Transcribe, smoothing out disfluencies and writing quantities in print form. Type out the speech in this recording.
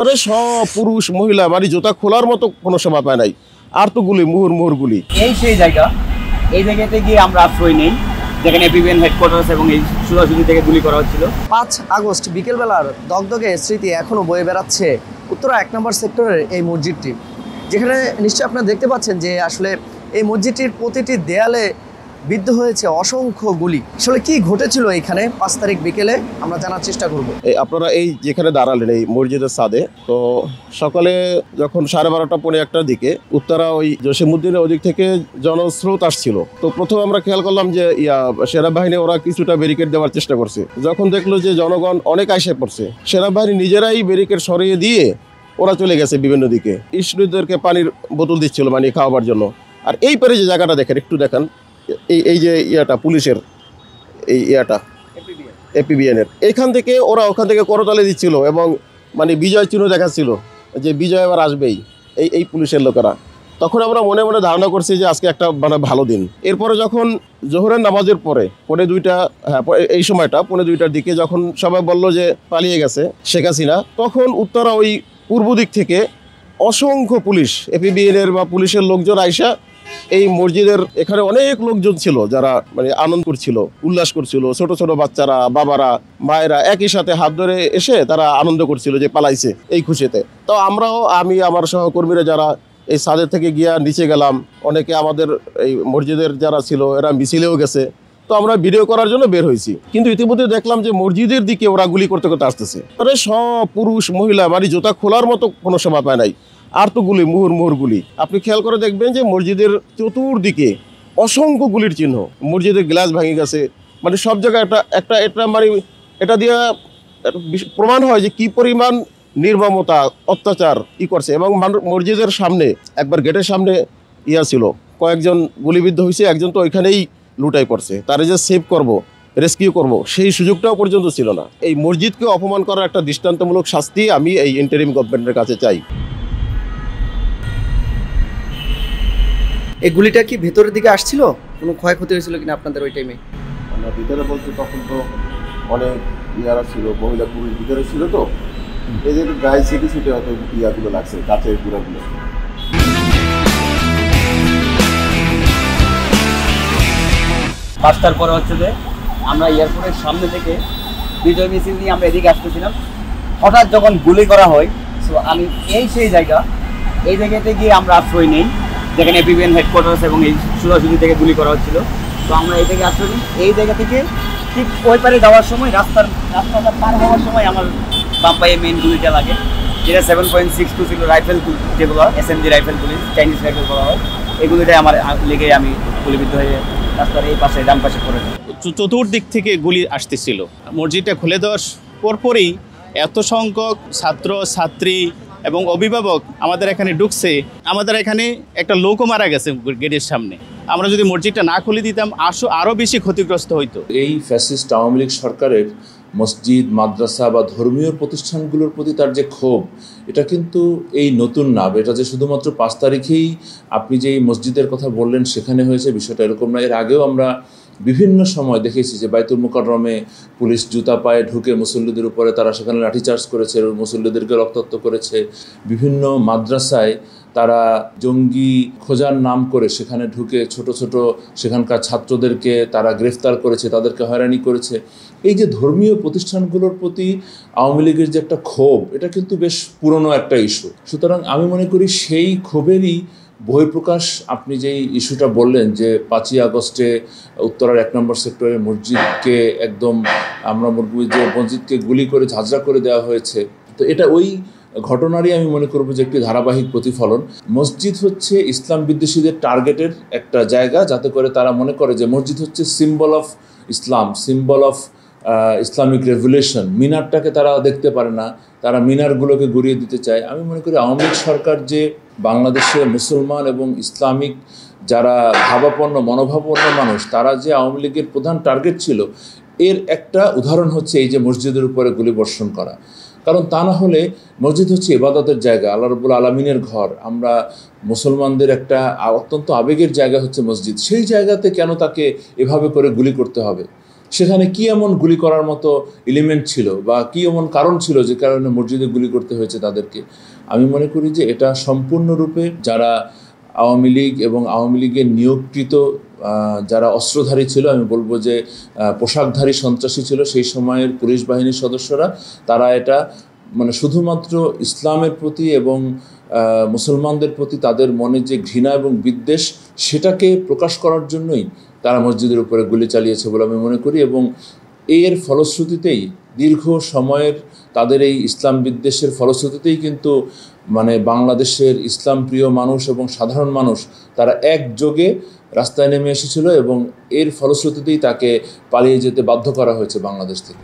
আরে সব পুরুষ মহিলা মানে জুতা খোলার মতো কোনো সময় পায় নাই। আর তো গুলি মুহুর গুলি। এই সেই জায়গা, এই জায়গাতে গিয়ে আমরা আশ্রয় নেই, যেখানে এপিবিএন হেডকোয়ার্টার্স এবং এই সোজাসুজি থেকে গুলি করা হচ্ছিল। 5 আগস্ট বিকেলবেলার দগদগে স্মৃতি এখনও বয়ে বেড়াচ্ছে উত্তরা 1 নম্বর সেক্টরের এই মসজিদটি, যেখানে নিশ্চয়ই আপনারা দেখতে পাচ্ছেন যে আসলে এই মসজিদটির প্রতিটি দেয়ালে বিদ্ধ হয়েছে অসংখ্য গুলি। আসলে কি ঘটেছিল এখানে 5 তারিখ বিকেলে আমরা জানার চেষ্টা করব। আপনারা এই যেখানে দাঁড়ালেন এই মসজিদের ছাদে, তো সকালে যখন 12:30 পৌনে 1টার দিকে উত্তরা ওই জসিমউদ্দিনের ওদিক থেকে জনস্রোত আসছিল। তো প্রথমে আমরা খেয়াল করলাম যে সেনাবাহিনী ওরা কিছুটা ব্যারিকেড দেওয়ার চেষ্টা করছে। যখন দেখলো যে জনগণ অনেক আইসে পড়ছে, সেনাবাহিনী নিজেরাই ব্যারিকেড সরিয়ে দিয়ে ওরা চলে গেছে বিভিন্ন দিকে। স্টুডেন্টদেরকে পানির বোতল দিচ্ছিল মানে খাওয়াবার জন্য। আর এই পারে যে জায়গাটা দেখেন, একটু দেখান, এই যে পুলিশের এই এপিবিএনের এইখান থেকে ওরা ওখান থেকে করতালে দিচ্ছিল এবং মানে বিজয় চিহ্ন দেখাচ্ছিল যে বিজয় এবার আসবেই এই পুলিশের লোকেরা। তখন আমরা মনে মনে ধারণা করছি যে আজকে একটা মানে ভালো দিন। এরপরে যখন জোহরের নামাজের পরে পৌনে 2টা, এই সময়টা পৌনে 2টার দিকে যখন সবাই বলল যে পালিয়ে গেছে শেখ হাসিনা, তখন উত্তরা ওই পূর্ব দিক থেকে অসংখ্য পুলিশ এপিবিএনের বা পুলিশের লোকজন আইসা এই মসজিদের এখানে অনেক লোকজন ছিল যারা মানে আনন্দ করছিল, উল্লাস করছিল। ছোট ছোট বাচ্চারা, বাবারা, মায়েরা একই সাথে হাত ধরে এসে তারা আনন্দ করছিল যে পালাইছে এই খুশিতে। তো আমরাও, আমি আমার সহকর্মীরা যারা এই ছাদের থেকে গিয়া নিচে গেলাম, অনেকে আমাদের এই মসজিদের যারা ছিল এরা মিছিলেও গেছে। তো আমরা ভিডিও করার জন্য বের হয়েছি, কিন্তু ইতিমধ্যে দেখলাম যে মসজিদের দিকে ওরা গুলি করতে করতে আসতেছে। আরে সব পুরুষ মহিলা মানে জুতা খোলার মতো কোনো সময় পায় নাই। আর তো গুলি মুহুর গুলি। আপনি খেয়াল করে দেখবেন যে মসজিদের চতুর্দিকে অসংখ্য গুলির চিহ্ন। মসজিদের গ্লাস ভেঙে গেছে, মানে সব জায়গায় একটা মানে এটা দিয়ে প্রমাণ হয় যে কি পরিমাণ নির্মমতা, অত্যাচার করছে। এবং মসজিদের সামনে একবার গেটের সামনে ছিল, কয়েকজন গুলিবিদ্ধ হয়েছে, একজন তো ওইখানেই লুটাই পড়ছে। তারা যে সেভ করব, রেস্কিউ করব, সেই সুযোগটাও পর্যন্ত ছিল না। এই মসজিদকে অপমান করার একটা দৃষ্টান্তমূলক শাস্তি আমি এই ইন্টারিম গভর্নমেন্টের কাছে চাই। এই গুলিটা কি ভেতরের দিকে আসছিল? কোনো ক্ষয়ক্ষতি হয়েছিল কিনা আপনাদের ওই টাইমে? আমরা ভিতরে বলতে তখন তো অনেক ইয়ারা ছিল, মহিলা পুরুষ ভিতরে ছিল, তো এদের গায়ে ছিটে ছিটে হয়তো ইয়াগুলো লাগছে, গাছের গুঁড়াগুলো। 5টার পরে হচ্ছে যে আমরা এয়ারপোর্টের সামনে থেকে বিজয় মিছিল নিয়ে আমরা এদিকে আসতেছিলাম। হঠাৎ যখন গুলি করা হয়, সো আমি এই সেই জায়গা, এই জায়গাতে গিয়ে আমরা আশ্রয় নেই, যেখানে এপিবিএন হেডকোয়ার্টার্স এবং এই সোজাসুজি থেকে গুলি করা হচ্ছিল। তো আমরা এই থেকে আশ্রয় নিই। এই জায়গা থেকে ঠিক ওই পারে যাওয়ার সময় রাস্তাটা পার হওয়ার সময় আমার বাম পায়ে মেন গুলিটা লাগে, যেটা 7.62 ছিল রাইফেল, যেগুলো এসএমজি রাইফেল গুলি, চাইনিজ রাইফেল বলা হয়। এগুলিটাই আমার লেগে আমি গুলিবিদ্ধ হয়ে রাস্তার এই পাশে ডান পাশে পড়ে। চতুর্দিক থেকে গুলি আসতেছিল। মসজিদটা খুলে দেওয়ার পরপরই এত সংখ্যক ছাত্র ছাত্রী এবং অভিভাবক আমাদের এখানে ঢুকছে। আমাদের এখানে একটা লোকও মারা গেছে গেটের সামনে। আমরা যদি মসজিদটা না খুলে দিতাম আরও বেশি ক্ষতিগ্রস্ত হইতো। এই ফ্যাসিস্ট আওয়ামী লীগ সরকারের মসজিদ, মাদ্রাসা বা ধর্মীয় প্রতিষ্ঠানগুলোর প্রতি তার যে ক্ষোভ, এটা কিন্তু এই নতুন না। এটা যে শুধুমাত্র 5 তারিখেই আপনি যে এই মসজিদের কথা বললেন সেখানে হয়েছে, বিষয়টা এরকম না। এর আগেও আমরা বিভিন্ন সময় দেখেছি যে বাইতুল মুকাররমে পুলিশ জুতা পায়ে ঢুকে মুসল্লিদের উপরে তারা সেখানে লাঠিচার্জ করেছে, মুসল্লিদেরকে রক্তাক্ত করেছে। বিভিন্ন মাদ্রাসায় তারা জঙ্গি খোঁজার নাম করে সেখানে ঢুকে ছোট ছোট সেখানকার ছাত্রদেরকে তারা গ্রেফতার করেছে, তাদেরকে হয়রানি করেছে। এই যে ধর্মীয় প্রতিষ্ঠানগুলোর প্রতি আওয়ামী লীগের যে একটা ক্ষোভ, এটা কিন্তু বেশ পুরনো একটা ইস্যু। সুতরাং আমি মনে করি সেই ক্ষোভেরই বহিঃপ্রকাশ আপনি যেই ইস্যুটা বললেন যে 5ই আগস্টে উত্তরার 1 নম্বর সেক্টরের মসজিদকে একদম আমরা যে মসজিদকে গুলি করে ঝাঁঝরা করে দেওয়া হয়েছে, তো এটা ওই ঘটনারই আমি মনে করব যে একটি ধারাবাহিক প্রতিফলন। মসজিদ হচ্ছে ইসলাম বিদ্বেষীদের টার্গেটের একটা জায়গা, যাতে করে তারা মনে করে যে মসজিদ হচ্ছে symbol of Islam, symbol of Islamic revolution. মিনারটাকে তারা দেখতে পারে না, তারা মিনারগুলোকে গড়িয়ে দিতে চায়। আমি মনে করি আওয়ামী লীগ সরকার যে বাংলাদেশে মুসলমান এবং ইসলামিক যারা ভাবাপন্ন মনোভাবাপন্ন মানুষ, তারা যে আওয়ামী লীগের প্রধান টার্গেট ছিল, এর একটা উদাহরণ হচ্ছে এই যে মসজিদের উপরে গুলিবর্ষণ করা। কারণ তা না হলে মসজিদ হচ্ছে ইবাদতের জায়গা, আল্লাহ রাব্বুল আলামিনের ঘর। আমরা মুসলমানদের একটা অত্যন্ত আবেগের জায়গা হচ্ছে মসজিদ। সেই জায়গাতে কেন তাকে এভাবে করে গুলি করতে হবে? সেখানে কি এমন গুলি করার মতো এলিমেন্ট ছিল বা কি এমন কারণ ছিল যে কারণে মসজিদে গুলি করতে হয়েছে তাদেরকে? আমি মনে করি যে এটা সম্পূর্ণরূপে যারা আওয়ামী লীগ এবং আওয়ামী লীগের নিয়োগকৃত যারা অস্ত্রধারী ছিল, আমি বলবো যে পোশাকধারী সন্ত্রাসী ছিল সেই সময়ের পুলিশ বাহিনীর সদস্যরা, তারা এটা মানে শুধুমাত্র ইসলামের প্রতি এবং মুসলমানদের প্রতি তাদের মনে যে ঘৃণা এবং বিদ্বেষ, সেটাকে প্রকাশ করার জন্যই তারা মসজিদের উপরে গুলি চালিয়েছে বলে আমি মনে করি। এবং এর ফলশ্রুতিতেই দীর্ঘ সময়ের তাদের এই ইসলাম বিদ্বেষের ফলশ্রুতিতেই কিন্তু মানে বাংলাদেশের ইসলাম প্রিয় মানুষ এবং সাধারণ মানুষ তারা একযোগে রাস্তায় নেমে এসেছিল এবং এর ফলশ্রুতিতেই তাকে পালিয়ে যেতে বাধ্য করা হয়েছে বাংলাদেশ থেকে।